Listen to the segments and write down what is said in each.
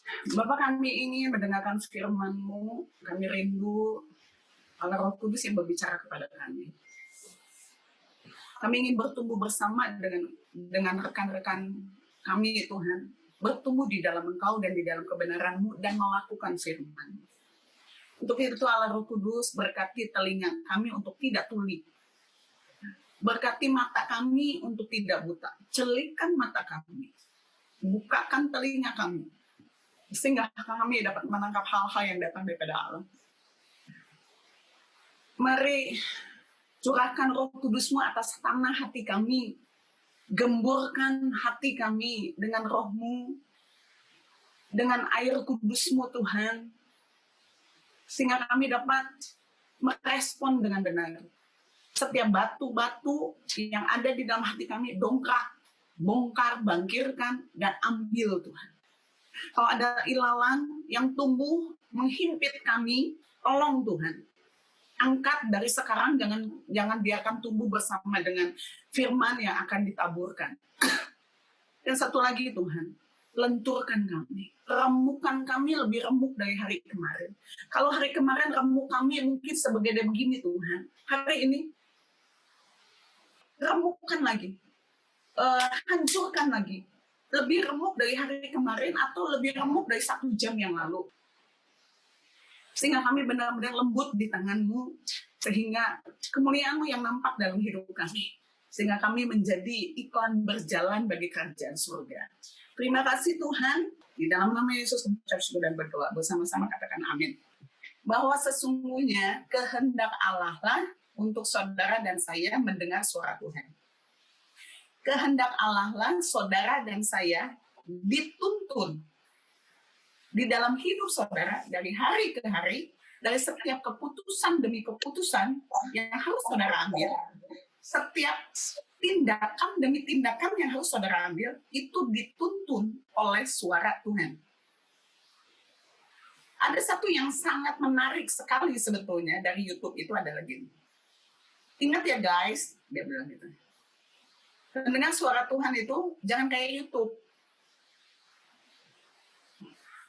Bapak, kami ingin mendengarkan firman-Mu, kami rindu oleh Roh Kudus yang berbicara kepada kami. Kami ingin bertumbuh bersama dengan rekan-rekan kami, Tuhan, bertumbuh di dalam Engkau dan di dalam kebenaran-Mu dan melakukan firman. Untuk itu Allah Roh Kudus berkati telinga kami untuk tidak tuli, berkati mata kami untuk tidak buta, celikkan mata kami, bukakan telinga kami, sehingga kami dapat menangkap hal-hal yang datang daripada Allah. Mari curahkan Roh Kudus-Mu atas tanah hati kami, gemburkan hati kami dengan Roh-Mu, dengan air Kudus-Mu Tuhan, sehingga kami dapat merespon dengan benar. Setiap batu-batu yang ada di dalam hati kami, dongkrak, bongkar, bangkirkan, dan ambil Tuhan. Kalau ada ilalang yang tumbuh menghimpit kami, tolong Tuhan, angkat dari sekarang, jangan biarkan tumbuh bersama dengan firman yang akan ditaburkan. Dan satu lagi Tuhan, lenturkan kami, remukkan kami lebih remuk dari hari kemarin. Kalau hari kemarin remuk kami mungkin sebegede begini Tuhan, hari ini remukkan lagi, hancurkan lagi, lebih remuk dari hari kemarin atau lebih remuk dari 1 jam yang lalu. Sehingga kami benar-benar lembut di tangan-Mu, sehingga kemuliaan-Mu yang nampak dalam hidup kami. Sehingga kami menjadi iklan berjalan bagi kerajaan surga. Terima kasih Tuhan, di dalam nama Yesus kami ucap syukur dan berdoa, bersama-sama katakan amin. Bahwa sesungguhnya kehendak Allah lah untuk saudara dan saya mendengar suara Tuhan. Kehendak Allah lah saudara dan saya dituntun di dalam hidup saudara dari hari ke hari, dari setiap keputusan demi keputusan yang harus saudara ambil, setiap tindakan demi tindakan yang harus saudara ambil, itu dituntun oleh suara Tuhan. Ada satu yang sangat menarik sekali sebetulnya dari YouTube itu adalah gini. Ingat ya guys, dia bilang gitu. Mendengar suara Tuhan itu jangan kayak YouTube.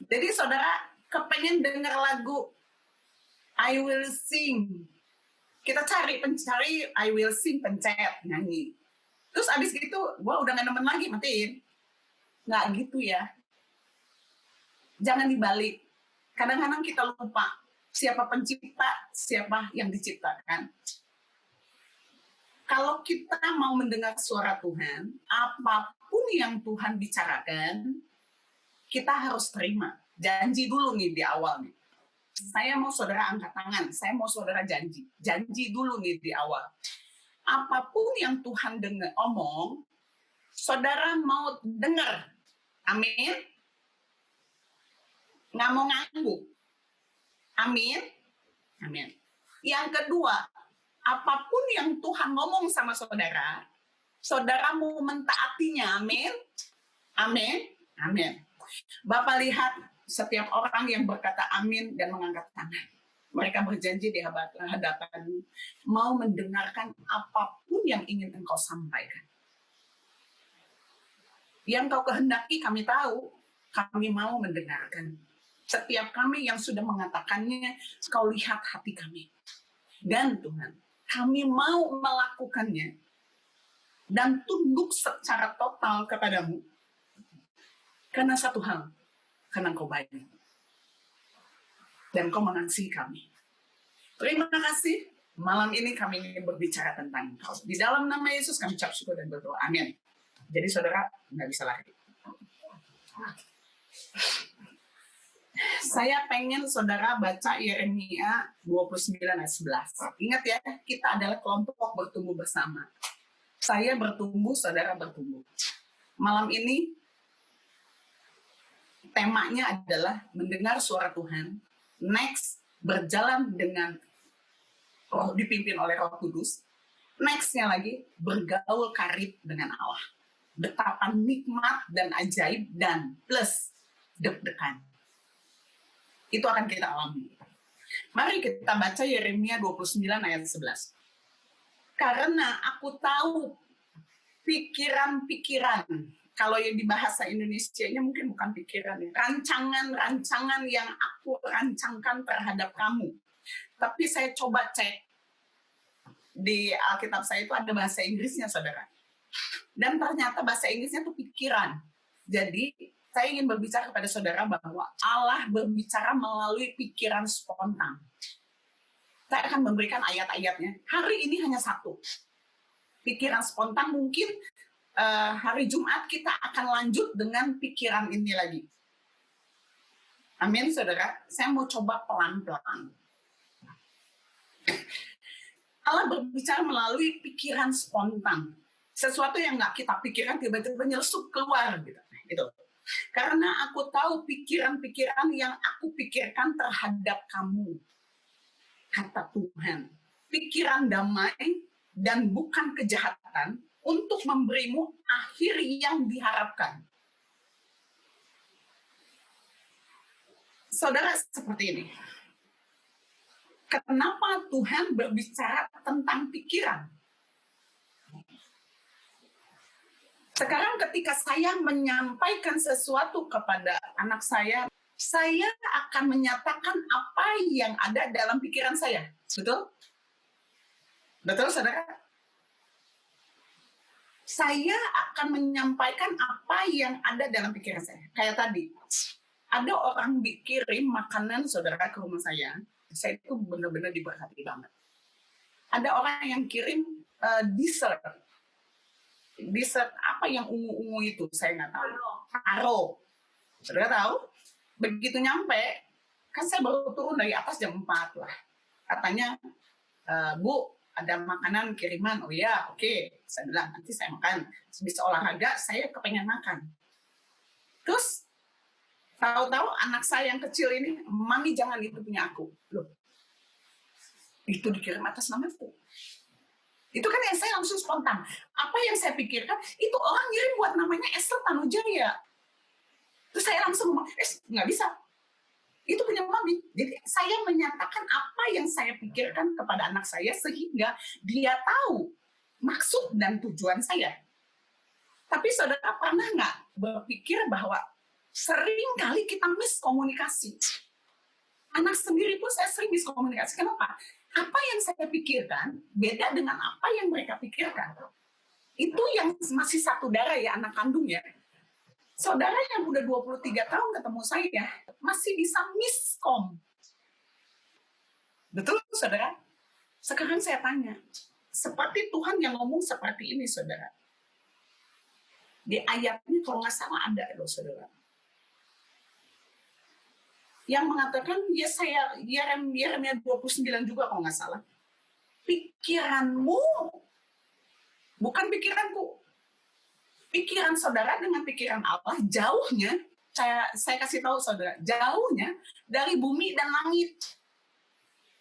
Jadi saudara kepengen dengar lagu I Will Sing, kita pencari I Will Sing, pencet, nyanyi. Terus abis gitu, wah udah gak nemen lagi, matiin. Nggak gitu ya. Jangan dibalik. Kadang-kadang kita lupa siapa pencipta, siapa yang diciptakan. Kalau kita mau mendengar suara Tuhan, apapun yang Tuhan bicarakan, kita harus terima. Janji dulu nih di awal nih. Saya mau saudara angkat tangan, saya mau saudara janji. Janji dulu nih di awal. Apapun yang Tuhan omong, saudara mau dengar. Amin. Nggak mau ngangguk. Amin. Amin. Yang kedua, apapun yang Tuhan ngomong sama saudara, saudara mau mentaatinya. Amin. Amin. Amin. Bapak lihat setiap orang yang berkata amin dan mengangkat tangan. Mereka berjanji di hadapan mau mendengarkan apapun yang ingin engkau sampaikan. Yang kau kehendaki kami tahu, kami mau mendengarkan. Setiap kami yang sudah mengatakannya, kau lihat hati kami. Dan Tuhan, kami mau melakukannya dan tunduk secara total kepadamu. Karena satu hal, karena engkau baik. Dan engkau mengasihi kami. Terima kasih. Malam ini kami ingin berbicara tentang engkau. Di dalam nama Yesus kami ucap syukur dan berdoa. Amin. Jadi saudara, nggak bisa lari. Saya pengen saudara baca Yeremia 29 ayat 11. Ingat ya, kita adalah kelompok bertumbuh bersama. Saya bertumbuh, saudara bertumbuh. Malam ini temanya adalah mendengar suara Tuhan. Next, berjalan dengan dipimpin oleh Roh Kudus. Nextnya lagi, bergaul karib dengan Allah. Betapa nikmat dan ajaib dan plus deg-degan. Itu akan kita alami. Mari kita baca Yeremia 29 ayat 11. Karena aku tahu pikiran-pikiran kalau yang di bahasa Indonesianya mungkin bukan pikiran ya, rancangan-rancangan yang aku rancangkan terhadap kamu. Tapi saya coba cek di Alkitab saya itu ada bahasa Inggrisnya, saudara. Dan ternyata bahasa Inggrisnya itu pikiran. Jadi saya ingin berbicara kepada saudara bahwa Allah berbicara melalui pikiran spontan. Saya akan memberikan ayat-ayatnya. Hari ini hanya satu. Pikiran spontan mungkin hari Jumat kita akan lanjut dengan pikiran ini lagi. Amin, saudara. Saya mau coba pelan-pelan. Allah berbicara melalui pikiran spontan. Sesuatu yang nggak kita pikirkan tiba-tiba nyelsup keluar gitu. Karena aku tahu pikiran-pikiran yang aku pikirkan terhadap kamu, kata Tuhan. Pikiran damai dan bukan kejahatan untuk memberimu akhir yang diharapkan. Saudara, seperti ini. Kenapa Tuhan berbicara tentang pikiran? Sekarang ketika saya menyampaikan sesuatu kepada anak saya akan menyatakan apa yang ada dalam pikiran saya. Betul? Betul, saudara? Saya akan menyampaikan apa yang ada dalam pikiran saya. Kayak tadi, ada orang kirim makanan saudara ke rumah saya itu benar-benar diberkati banget. Ada orang yang kirim dessert apa yang ungu-ungu itu, saya nggak tahu. Taro. Saudara tahu? Begitu nyampe, kan saya baru turun dari atas jam 4 lah. Katanya, Bu, ada makanan kiriman. Oh ya, oke. Saya bilang, nanti saya makan. Bisa olahraga, saya kepengen makan. Terus, tahu-tahu anak saya yang kecil ini, Mami jangan itu punya aku. Loh, itu dikirim atas namaku. Itu kan yang saya langsung spontan. Apa yang saya pikirkan, itu orang ngirim buat namanya Esther Tanujaya. Terus saya langsung ngomong, nggak bisa. Itu punya Mami. Jadi saya menyatakan apa yang saya pikirkan kepada anak saya sehingga dia tahu maksud dan tujuan saya. Tapi saudara pernah nggak berpikir bahwa sering kali kita miskomunikasi? Anak sendiri pun saya sering miskomunikasi. Kenapa? Apa yang saya pikirkan beda dengan apa yang mereka pikirkan. Itu yang masih satu darah ya, anak kandung ya. Saudara yang udah 23 tahun ketemu saya, masih bisa miskom. Betul, saudara? Sekarang saya tanya, seperti Tuhan yang ngomong seperti ini, saudara. Di ayatnya kalau nggak salah ada loh, saudara. Yang mengatakan, Yeremia 29 juga kalau nggak salah. Pikiranmu, bukan pikiranku. Pikiran saudara dengan pikiran Allah, jauhnya, saya kasih tahu saudara, jauhnya dari bumi dan langit.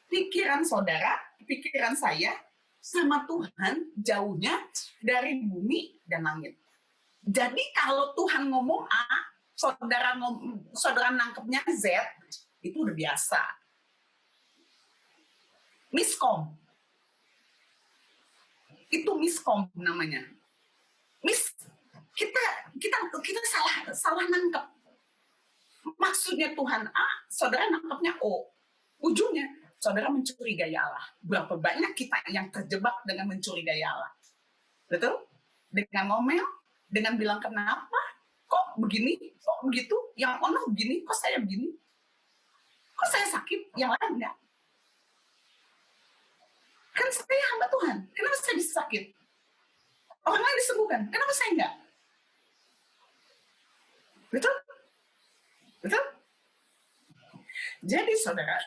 Pikiran saudara, pikiran saya, sama Tuhan, jauhnya dari bumi dan langit. Jadi kalau Tuhan ngomong A, saudara nangkepnya Z, itu udah biasa. Miskom. Itu miskom namanya. Kita salah nangkep. Maksudnya Tuhan A, saudara nangkepnya O. Ujungnya, saudara mencurigai Allah. Berapa banyak kita yang terjebak dengan mencurigai Allah. Betul? Dengan ngomel, dengan bilang kenapa, kok begini, kok begitu, yang ono begini, kok saya begini, kok saya sakit, yang lain enggak. Kan saya hamba Tuhan, kenapa saya bisa sakit? Orang lain disembuhkan, kenapa saya enggak? Betul? Betul? Jadi saudara,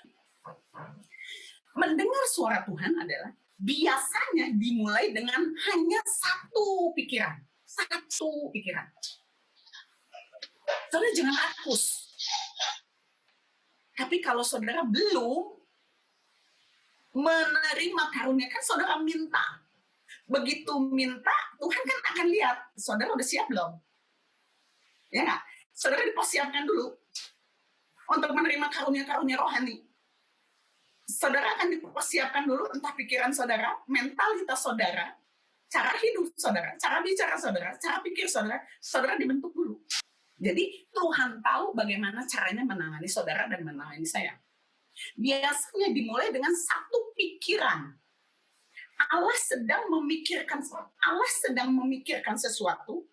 mendengar suara Tuhan adalah biasanya dimulai dengan hanya satu pikiran. Satu pikiran. Saudara jangan rakus. Tapi kalau saudara belum menerima karunia, kan saudara minta. Begitu minta, Tuhan kan akan lihat, saudara udah siap belum? Ya nggak? Saudara dipersiapkan dulu untuk menerima karunia-karunia rohani. Saudara akan dipersiapkan dulu, entah pikiran saudara, mentalitas saudara, cara hidup saudara, cara bicara saudara, cara pikir saudara, saudara dibentuk dulu. Jadi Tuhan tahu bagaimana caranya menangani saudara dan menangani saya. Biasanya dimulai dengan satu pikiran. Allah sedang memikirkan sesuatu,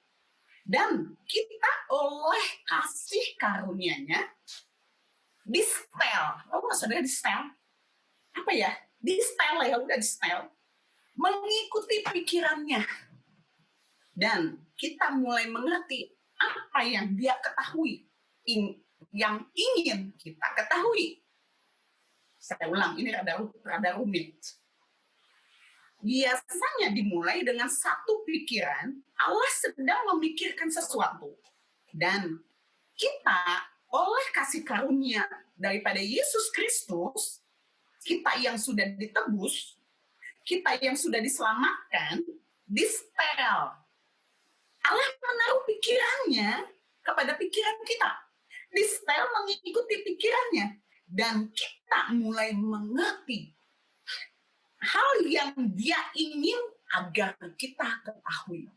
dan kita oleh kasih karunia-Nya di-setel. Oh, saudara di-setel? Apa ya? Di-setel ya, udah di-setel. Mengikuti pikirannya. Dan kita mulai mengerti apa yang dia ketahui, yang ingin kita ketahui. Saya ulang, ini rada rumit. Biasanya dimulai dengan satu pikiran, Allah sedang memikirkan sesuatu. Dan kita oleh kasih karunia daripada Yesus Kristus, kita yang sudah ditebus, kita yang sudah diselamatkan, di-setel. Allah menaruh pikirannya kepada pikiran kita. Di-setel mengikuti pikirannya. Dan kita mulai mengerti hal yang dia ingin agar kita ketahui.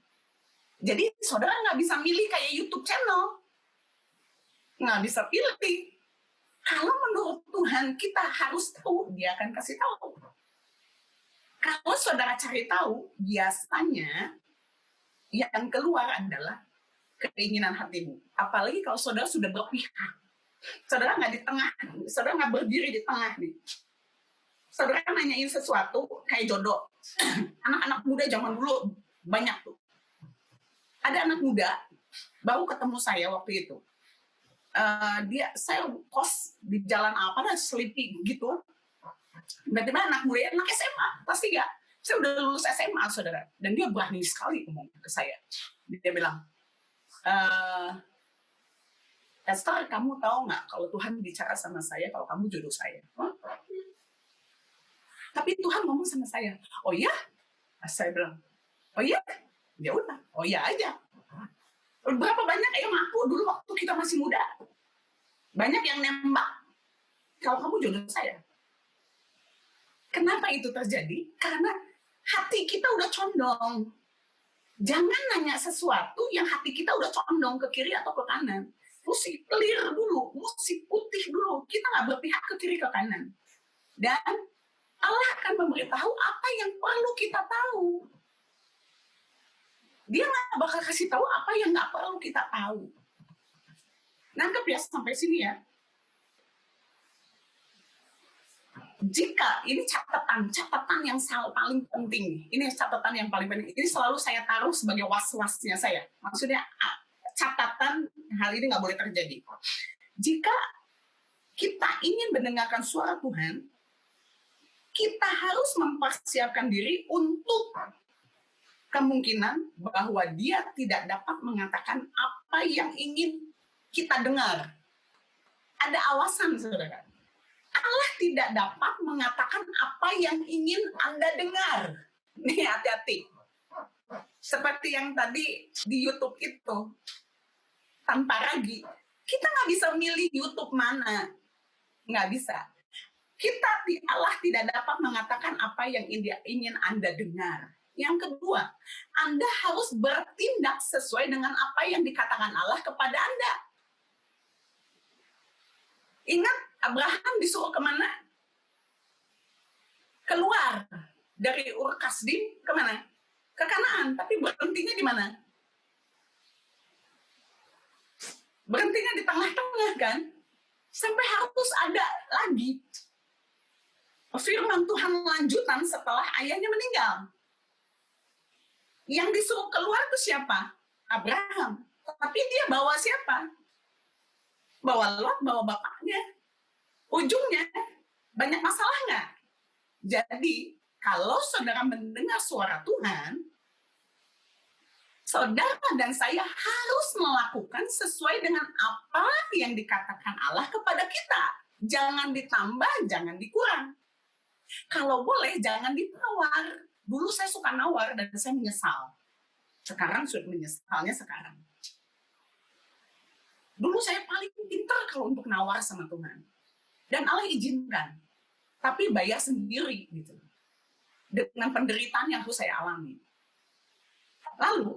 Jadi saudara nggak bisa milih kayak YouTube channel. Nggak bisa pilih. Kalau menurut Tuhan kita harus tahu, dia akan kasih tahu. Kalau saudara cari tahu, biasanya yang keluar adalah keinginan hatimu. Apalagi kalau saudara sudah berpihak. Saudara nggak di tengah, saudara nggak berdiri di tengah nih. Saudara nanyain sesuatu kayak jodoh. Anak-anak muda zaman dulu banyak tuh. Ada anak muda baru ketemu saya waktu itu. Saya kos di jalan apa, Sleepy gitu. Tiba-tiba anak muda, anak SMA, kelas 3. Saya udah lulus SMA, saudara. Dan dia berani sekali ngomong ke saya. Dia bilang, Esther, kamu tahu nggak kalau Tuhan bicara sama saya kalau kamu jodoh saya? Tapi Tuhan ngomong sama saya, oh ya? Saya bilang, oh ya? Ya udah, oh ya aja. Berapa banyak yang ngaku dulu waktu kita masih muda? Banyak yang nembak kalau kamu jodoh saya. Kenapa itu terjadi? Karena hati kita udah condong. Jangan nanya sesuatu yang hati kita udah condong ke kiri atau ke kanan. Mesti clear dulu, mesti putih dulu. Kita nggak berpihak ke kiri ke kanan. Dan Allah akan memberitahu apa yang perlu kita tahu. Dia nggak bakal kasih tahu apa yang nggak perlu kita tahu. Nangkep ya sampai sini ya. Jika ini catatan yang paling penting. Ini catatan yang paling penting. Ini selalu saya taruh sebagai was-wasnya saya. Maksudnya catatan hal ini nggak boleh terjadi. Jika kita ingin mendengarkan suara Tuhan, kita harus mempersiapkan diri untuk kemungkinan bahwa dia tidak dapat mengatakan apa yang ingin kita dengar. Ada awasan, saudara. Allah tidak dapat mengatakan apa yang ingin Anda dengar. Nih, hati-hati. Seperti yang tadi di YouTube itu, tanpa ragi. Kita nggak bisa milih YouTube mana. Nggak bisa. Allah tidak dapat mengatakan apa yang ingin Anda dengar. Yang kedua, Anda harus bertindak sesuai dengan apa yang dikatakan Allah kepada Anda. Ingat, Abraham disuruh kemana? Keluar dari Ur Kasdim kemana? Ke Kanaan. Tapi berhentinya di mana? Berhentinya di tengah-tengah kan? Sampai harus ada lagi firman Tuhan lanjutan setelah ayahnya meninggal. Yang disuruh keluar itu siapa? Abraham. Tapi dia bawa siapa? Bawa Lot, bawa bapaknya. Ujungnya, banyak masalah nggak? Jadi, kalau saudara mendengar suara Tuhan, saudara dan saya harus melakukan sesuai dengan apa yang dikatakan Allah kepada kita. Jangan ditambah, jangan dikurang. Kalau boleh, jangan ditawar. Dulu saya suka nawar dan saya menyesal. Sekarang sudah menyesalnya sekarang. Dulu saya paling pintar kalau untuk nawar sama Tuhan. Dan Allah izinkan. Tapi bayar sendiri gitu. Dengan penderitaan yang harus saya alami. Lalu,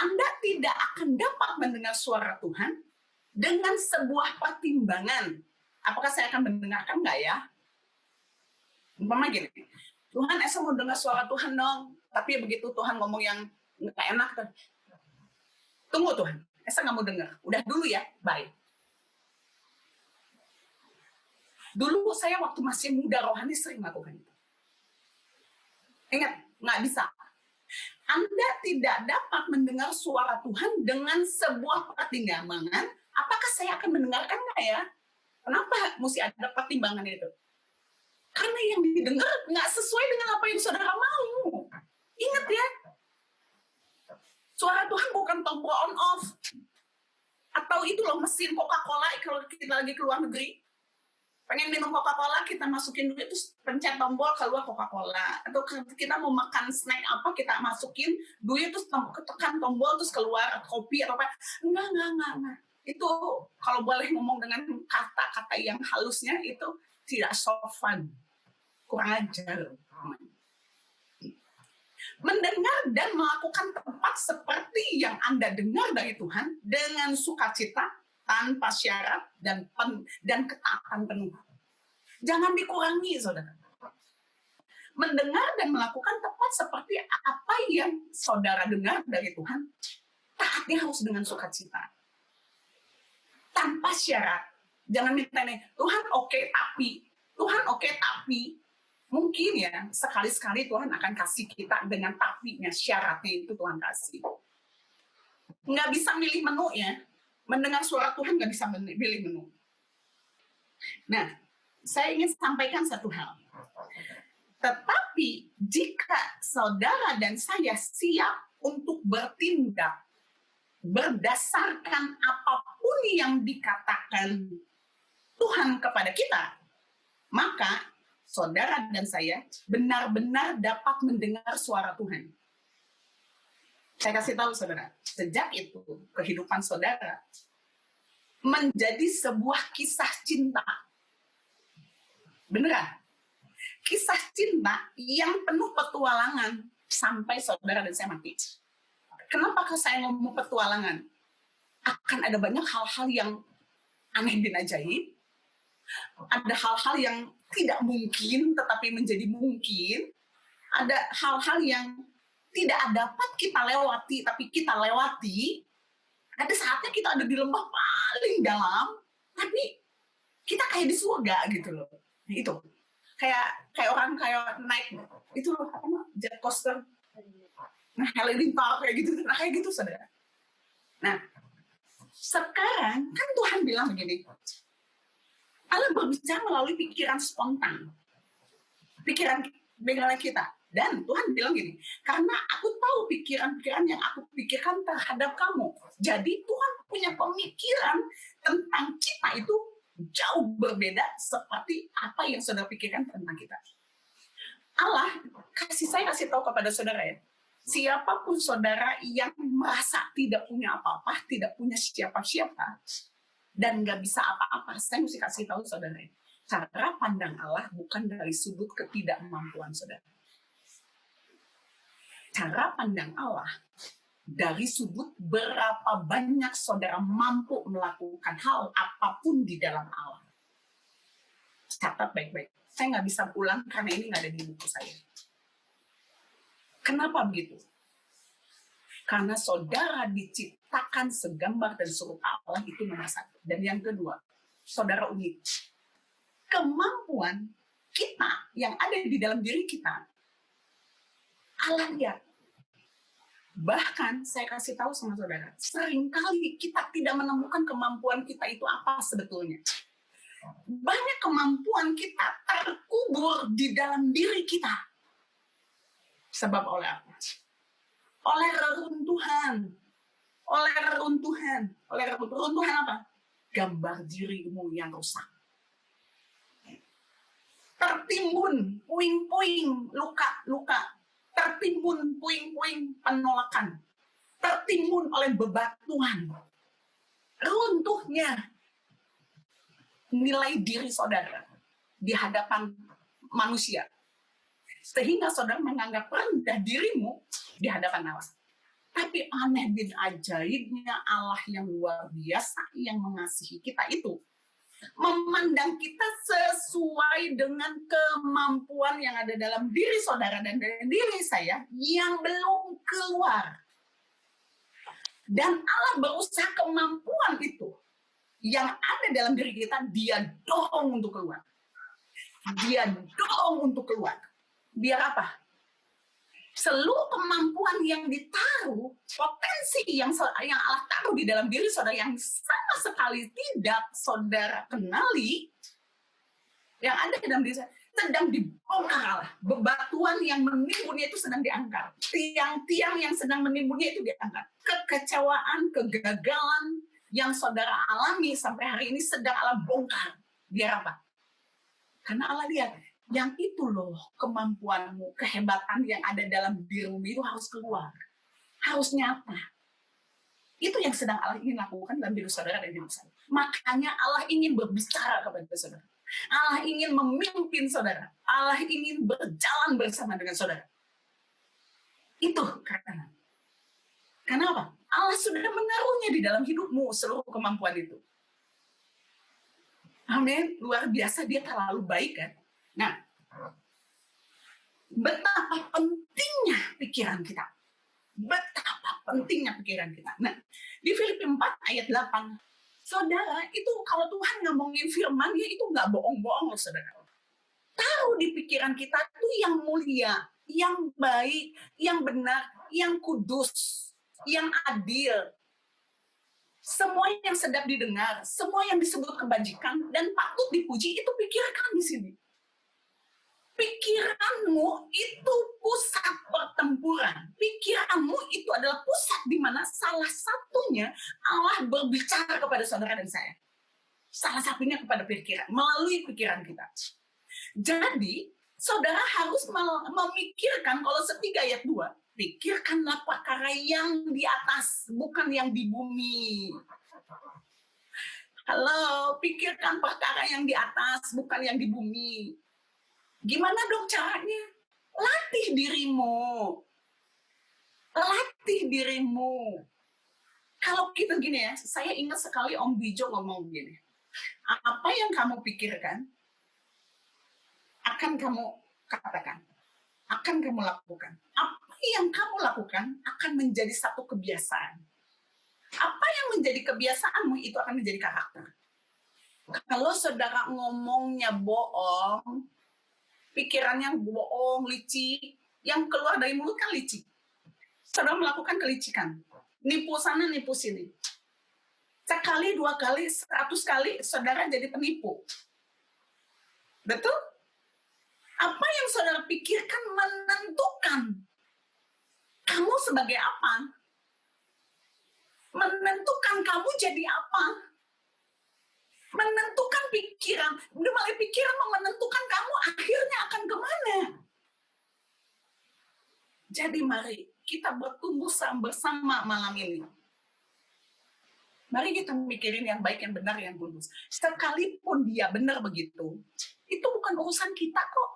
Anda tidak akan dapat mendengar suara Tuhan dengan sebuah pertimbangan. Apakah saya akan mendengarkan nggak ya? Umpama gini, Tuhan, Esa mau dengar suara Tuhan dong. Tapi begitu Tuhan ngomong yang nggak enak, tunggu Tuhan, Esa nggak mau dengar. Udah dulu ya, bye. Dulu saya waktu masih muda rohani sering melakukan itu. Ingat, nggak bisa. Anda tidak dapat mendengar suara Tuhan dengan sebuah pertimbangan. Apakah saya akan mendengarkan nggak ya? Kenapa mesti ada pertimbangan itu? Karena yang didengar nggak sesuai dengan apa yang saudara mau. Ingat ya, suara Tuhan bukan tombol on off. Atau itu loh mesin Coca-Cola kalau kita lagi keluar negeri. Pengen minum Coca-Cola, kita masukin dulu, terus pencet tombol keluar Coca-Cola. Atau kita mau makan snack apa, kita masukin duit, terus tekan tombol, terus keluar kopi atau apa. Enggak. Itu kalau boleh ngomong dengan kata-kata yang halusnya, itu tidak sopan. Kurang ajar. Mendengar dan melakukan tempat seperti yang Anda dengar dari Tuhan dengan sukacita, tanpa syarat dan ketaatan penuh. Jangan dikurangi, saudara. Mendengar dan melakukan tepat seperti apa yang saudara dengar dari Tuhan, taatnya harus dengan sukacita. Tanpa syarat. Jangan minta nih, Tuhan oke tapi. Mungkin ya, sekali-sekali Tuhan akan kasih kita dengan tapinya, syaratnya itu Tuhan kasih. Nggak bisa milih menu ya. Mendengar suara Tuhan nggak bisa pilih menu. Nah, saya ingin sampaikan satu hal. Tetapi jika saudara dan saya siap untuk bertindak berdasarkan apapun yang dikatakan Tuhan kepada kita, maka saudara dan saya benar-benar dapat mendengar suara Tuhan. Saya kasih tahu saudara, sejak itu kehidupan saudara menjadi sebuah kisah cinta. Beneran. Kisah cinta yang penuh petualangan sampai saudara dan saya mati. Kenapa saya ngomong petualangan? Akan ada banyak hal-hal yang aneh dan ajaib. Ada hal-hal yang tidak mungkin tetapi menjadi mungkin. Ada hal-hal yang tidak dapat kita lewati, tapi kita lewati. Ada saatnya kita ada di lembah paling dalam, tapi kita kayak di surga gitu loh. Itu kayak orang kayak naik itu loh, jet coaster, halilintar kayak gitu saudara. Nah, sekarang kan Tuhan bilang begini, Allah berbicara melalui pikiran spontan, pikiran kita. Dan Tuhan bilang gini, karena aku tahu pikiran-pikiran yang aku pikirkan terhadap kamu. Jadi Tuhan punya pemikiran tentang kita itu jauh berbeda seperti apa yang saudara pikirkan tentang kita. Allah, saya kasih tahu kepada saudara ya, siapapun saudara yang merasa tidak punya apa-apa, tidak punya siapa-siapa, dan nggak bisa apa-apa, saya mesti kasih tahu saudara, cara pandang Allah bukan dari sudut ketidakmampuan saudara. Cara pandang Allah dari sudut berapa banyak saudara mampu melakukan hal apapun di dalam Allah. Catat baik-baik. Saya nggak bisa pulang karena ini nggak ada di buku saya. Kenapa begitu? Karena saudara diciptakan segambar dan serupa Allah itu nomor satu. Dan yang kedua, saudara unik. Kemampuan kita yang ada di dalam diri kita, Allah lihat. Bahkan saya kasih tahu sama saudara, seringkali kita tidak menemukan kemampuan kita itu apa sebetulnya. Banyak kemampuan kita terkubur di dalam diri kita. Sebab oleh apa? Oleh reruntuhan. Oleh reruntuhan apa? Gambar dirimu yang rusak. Tertimbun puing-puing luka-luka. Tertimbun puing-puing penolakan. Tertimbun oleh bebatuan. Runtuhnya nilai diri saudara di hadapan manusia. Sehingga saudara menganggap rendah dirimu di hadapan Allah. Tapi aneh bin ajaibnya Allah yang luar biasa yang mengasihi kita itu memandang kita sesuai dengan kemampuan yang ada dalam diri saudara dan diri saya yang belum keluar. Dan Allah berusaha kemampuan itu yang ada dalam diri kita, dia dorong untuk keluar. Dia dorong untuk keluar. Biar apa? Seluruh kemampuan yang ditaruh, potensi yang Allah taruh di dalam diri saudara yang sama sekali tidak saudara kenali, yang ada di dalam diri saya, sedang dibongkar Allah. Bebatuan yang menimbunnya itu sedang diangkat. Tiang-tiang yang sedang menimbunnya itu diangkat. Kekecewaan, kegagalan yang saudara alami sampai hari ini sedang Allah bongkar. Biar apa? Karena Allah lihat, yang itu loh kemampuanmu, kehebatan yang ada dalam dirimu itu harus keluar. Harus nyata. Itu yang sedang Allah ingin lakukan dalam diri saudara dan diri saya. Makanya Allah ingin berbicara kepada saudara. Allah ingin memimpin saudara. Allah ingin berjalan bersama dengan saudara. Itu karena. Kenapa? Allah sudah menaruhnya di dalam hidupmu seluruh kemampuan itu. Amin. Luar biasa, dia terlalu baik kan. Nah, betapa pentingnya pikiran kita. Betapa pentingnya pikiran kita. Nah, di Filipi 4 ayat 8, saudara, itu kalau Tuhan ngomongin firman-Nya itu nggak bohong-bohong loh, saudara. Taruh di pikiran kita itu yang mulia, yang baik, yang benar, yang kudus, yang adil. Semua yang sedap didengar, semua yang disebut kebajikan dan patut dipuji, itu pikirkan di sini. Pikiranmu itu pusat pertempuran. Pikiranmu itu adalah pusat di mana salah satunya Allah berbicara kepada saudara dan saya. Salah satunya kepada pikiran, melalui pikiran kita. Jadi, saudara harus memikirkan, kalau 3 ayat 2, pikirkanlah perkara yang di atas, bukan yang di bumi. Halo, pikirkan perkara yang di atas, bukan yang di bumi. Gimana dong caranya? Latih dirimu. Latih dirimu. Kalau kita gini ya, saya ingat sekali Om Bijo ngomong gini. Apa yang kamu pikirkan, akan kamu katakan. Akan kamu lakukan. Apa yang kamu lakukan akan menjadi satu kebiasaan. Apa yang menjadi kebiasaanmu itu akan menjadi karakter. Kalau saudara ngomongnya bohong, pikirannya bohong, licik, yang keluar dari mulut kan licik. Saudara melakukan kelicikan. Nipu sana, nipu sini. Sekali, 2 kali, 100 kali, saudara jadi penipu. Betul? Apa yang saudara pikirkan menentukan kamu sebagai apa. Menentukan kamu jadi apa. Menentukan pikiran. Mulai pikiran menentukan kamu akhirnya akan kemana. Jadi mari kita bertumbuh bersama malam ini. Mari kita mikirin yang baik, yang benar, yang kudus. Sekalipun dia benar begitu, itu bukan urusan kita kok.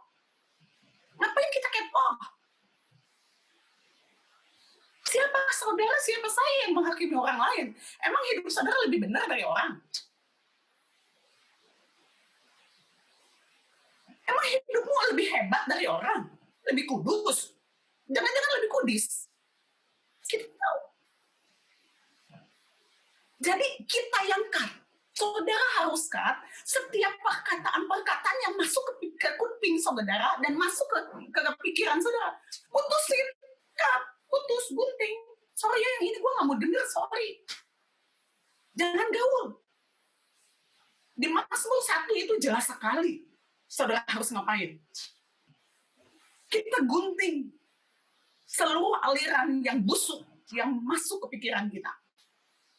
Ngapain kita kepo? Siapa saudara, siapa saya yang menghakimi orang lain? Emang hidup saudara lebih benar dari orang? Emang hidupmu lebih hebat dari orang? Lebih kudus? Jangan-jangan lebih kudis? Kita tahu. Jadi kita yang cut. Saudara harus cut setiap perkataan-perkataan yang masuk ke kuping saudara dan masuk ke pikiran saudara. Putusin, cut, putus, gunting. Sorry ya, yang ini gue gak mau denger, sorry. Jangan gaul. Di Mazmur 1 itu jelas sekali. Saudara harus ngapain? Kita gunting seluruh aliran yang busuk yang masuk ke pikiran kita.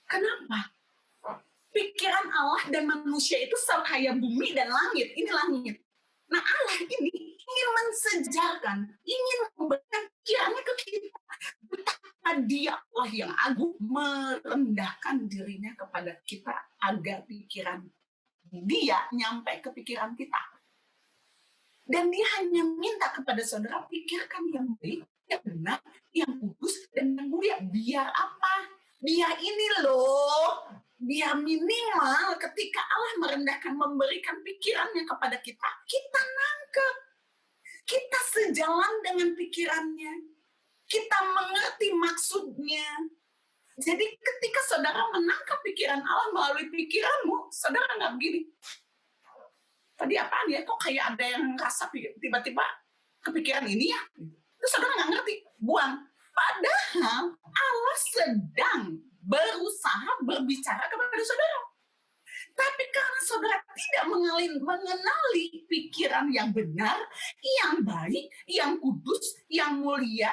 Kenapa? Pikiran Allah dan manusia itu kayak bumi dan langit. Ini langit. Nah, Allah ini ingin mensejarkan, ingin memberikan pikirannya ke kita. Betapa dia Allah yang agung merendahkan dirinya kepada kita agar pikiran dia nyampe ke pikiran kita. Dan dia hanya minta kepada saudara, pikirkan yang baik, yang benar, yang kudus, dan yang mulia. Biar apa? Biar ini loh, biar minimal ketika Allah merendahkan, memberikan pikirannya kepada kita, kita nangkep. Kita sejalan dengan pikirannya. Kita mengerti maksudnya. Jadi ketika saudara menangkap pikiran Allah melalui pikiranmu, saudara nggak begini. Tadi apaan ya? Kok kayak ada yang rasa tiba-tiba kepikiran ini ya? Terus saudara nggak ngerti, buang. Padahal Allah sedang berusaha berbicara kepada saudara. Tapi karena saudara tidak mengenali pikiran yang benar, yang baik, yang kudus, yang mulia,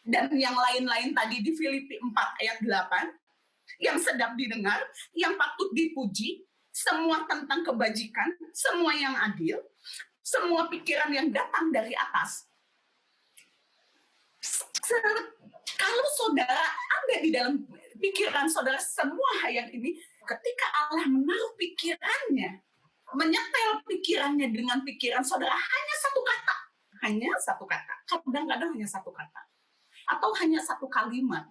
dan yang lain-lain tadi di Filipi 4 ayat 8, yang sedap didengar, yang patut dipuji, semua tentang kebajikan, semua yang adil, semua pikiran yang datang dari atas. Kalau saudara ada di dalam pikiran saudara semua ayat ini, ketika Allah menaruh pikirannya, menyetel pikirannya dengan pikiran saudara, hanya satu kata. Kadang-kadang hanya satu kata. Atau hanya satu kalimat.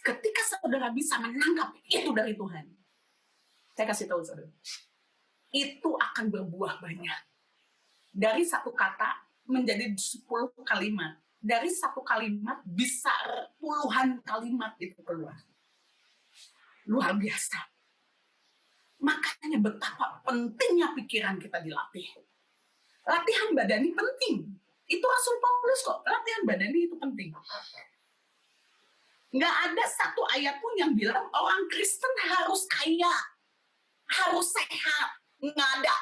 Ketika saudara bisa menangkap itu dari Tuhan, saya kasih tahu saudara, itu akan berbuah banyak. Dari satu kata menjadi 10 kalimat. Dari satu kalimat bisa puluhan kalimat itu keluar. Luar biasa. Makanya betapa pentingnya pikiran kita dilatih. Latihan badani penting. Itu Rasul Paulus kok, latihan badani itu penting. Nggak ada satu ayat pun yang bilang orang Kristen harus kaya, harus sehat. Nggak ada.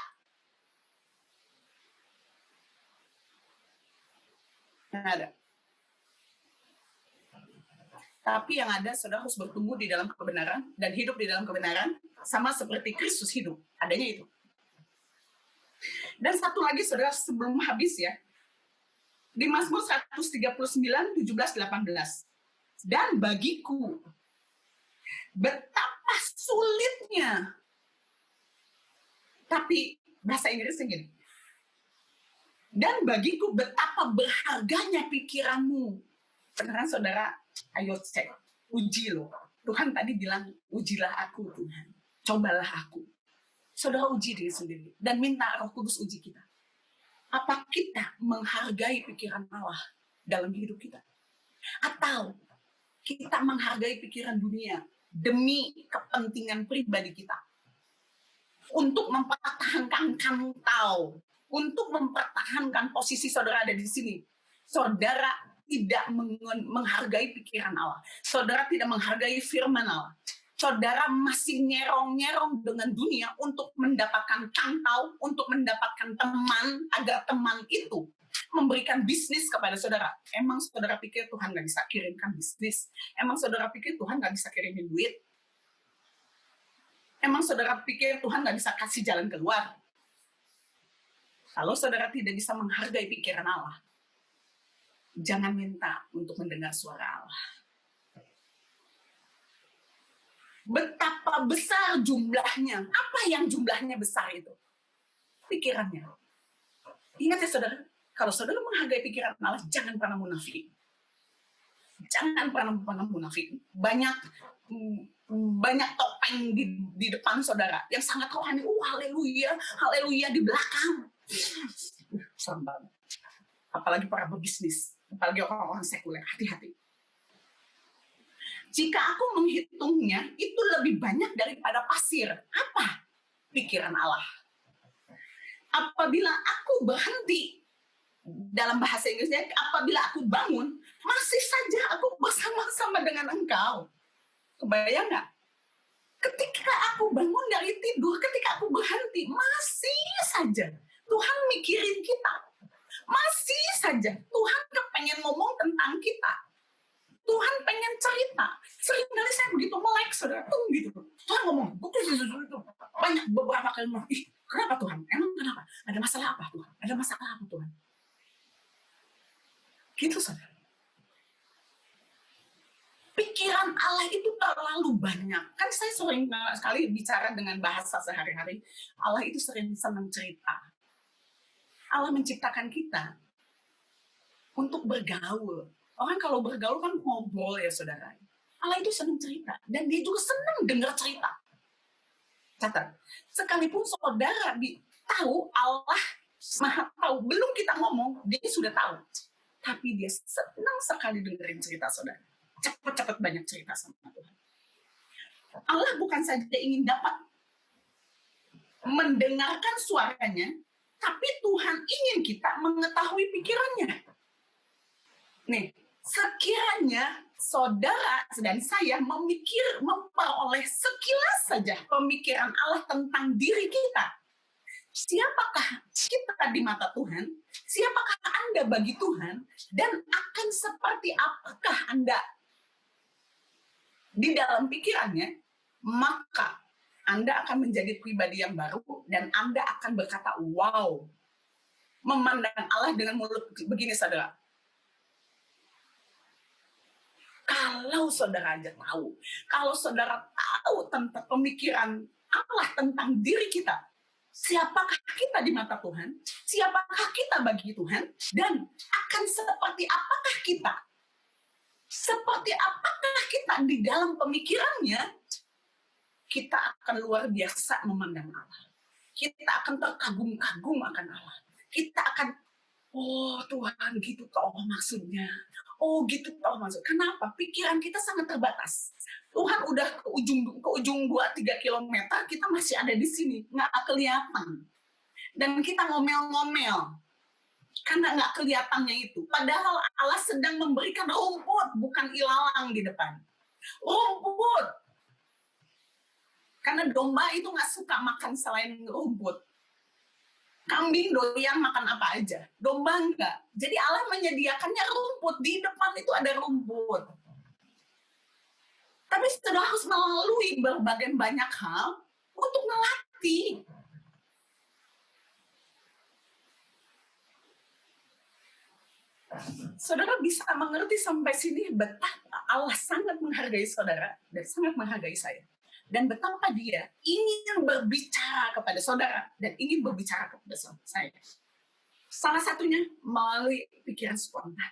Nggak ada. Tapi yang ada, saudara harus bertumbuh di dalam kebenaran dan hidup di dalam kebenaran, sama seperti Kristus hidup. Adanya itu. Dan satu lagi, saudara, sebelum habis ya, di Mazmur 139, 17, 18. Dan bagiku, betapa sulitnya. Tapi bahasa Inggrisnya gini. Dan bagiku betapa berharganya pikiranmu. Beneran saudara, ayo cek. Uji loh. Tuhan tadi bilang, ujilah aku Tuhan. Cobalah aku. Saudara uji diri sendiri. Dan minta Roh Kudus uji kita. Apa kita menghargai pikiran Allah dalam hidup kita? Atau kita menghargai pikiran dunia demi kepentingan pribadi kita. Untuk mempertahankan kantau, untuk mempertahankan posisi saudara ada di sini. Saudara tidak menghargai pikiran Allah. Saudara tidak menghargai firman Allah. Saudara masih nyerong-nyerong dengan dunia untuk mendapatkan kantau, untuk mendapatkan teman, agar teman itu memberikan bisnis kepada saudara. Emang saudara pikir Tuhan nggak bisa kirimkan bisnis? Emang saudara pikir Tuhan nggak bisa kirimin duit? Emang saudara pikir Tuhan nggak bisa kasih jalan keluar? Kalau saudara tidak bisa menghargai pikiran Allah, jangan minta untuk mendengar suara Allah. Betapa besar jumlahnya. Apa yang jumlahnya besar itu? Pikirannya. Ingat ya saudara, kalau saudara menghargai pikiran Allah, jangan pernah munafik. Jangan pernah munafik. Banyak topeng di depan saudara yang sangat rohani. Haleluya, haleluya di belakang. Serem banget. Apalagi para pebisnis, apalagi orang-orang sekuler. Hati-hati. Jika aku menghitungnya, itu lebih banyak daripada pasir. Apa? Pikiran Allah. Apabila aku berhenti, dalam bahasa Inggrisnya, apabila aku bangun, masih saja aku bersama-sama dengan engkau. Kebayang nggak? Ketika aku bangun dari tidur, ketika aku berhenti, masih saja Tuhan mikirin kita. Masih saja Tuhan pengen ngomong tentang kita. Tuhan pengen cerita. Seringkali saya begitu melek, saudara, gitu. Tuhan ngomong, banyak beberapa kalimat. Kenapa Tuhan? Emang kenapa? Ada masalah apa Tuhan? Ada masalah apa Tuhan? Gitu saudara. Pikiran Allah itu terlalu banyak. Kan saya sering sekali bicara dengan bahasa sehari-hari. Allah itu sering senang cerita. Allah menciptakan kita untuk bergaul. Orang kalau bergaul kan ngobrol ya saudara. Allah itu senang cerita dan dia juga senang dengar cerita. Catat, sekalipun saudara tahu Allah Maha tahu, belum kita ngomong dia sudah tahu. Tapi dia senang sekali dengerin cerita saudara. Cepat-cepat banyak cerita sama Tuhan. Allah bukan saja ingin dapat mendengarkan suaranya, tapi Tuhan ingin kita mengetahui pikirannya. Nih, sekiranya saudara dan saya memperoleh sekilas saja pemikiran Allah tentang diri kita. Siapakah kita di mata Tuhan? Siapakah Anda bagi Tuhan? Dan akan seperti apakah Anda di dalam pikirannya? Maka Anda akan menjadi pribadi yang baru dan Anda akan berkata, wow. Memandang Allah dengan mulut begini, saudara. Kalau saudara aja tahu, kalau saudara tahu tentang pemikiran Allah tentang diri kita, siapakah kita di mata Tuhan, siapakah kita bagi Tuhan, dan akan seperti apakah kita, seperti apakah kita di dalam pemikirannya, kita akan luar biasa memandang Allah. Kita akan terkagum-kagum akan Allah. Kita akan, oh Tuhan gitu toh maksudnya. Oh gitu toh maksudnya. Kenapa? Pikiran kita sangat terbatas. Tuhan udah ke ujung 2-3 kilometer, kita masih ada di sini. Nggak kelihatan. Dan kita ngomel-ngomel. Karena nggak kelihatannya itu. Padahal Allah sedang memberikan rumput, bukan ilalang di depan. Rumput. Karena domba itu nggak suka makan selain rumput. Kambing doyan makan apa aja, domba enggak. Jadi Allah menyediakannya rumput, di depan itu ada rumput. Tapi sudah harus melalui berbagai banyak hal untuk melatih. Saudara bisa mengerti sampai sini betapa Allah sangat menghargai saudara dan sangat menghargai saya. Dan betapa dia ingin berbicara kepada saudara dan ingin berbicara kepada saya. Salah satunya melalui pikiran spontan.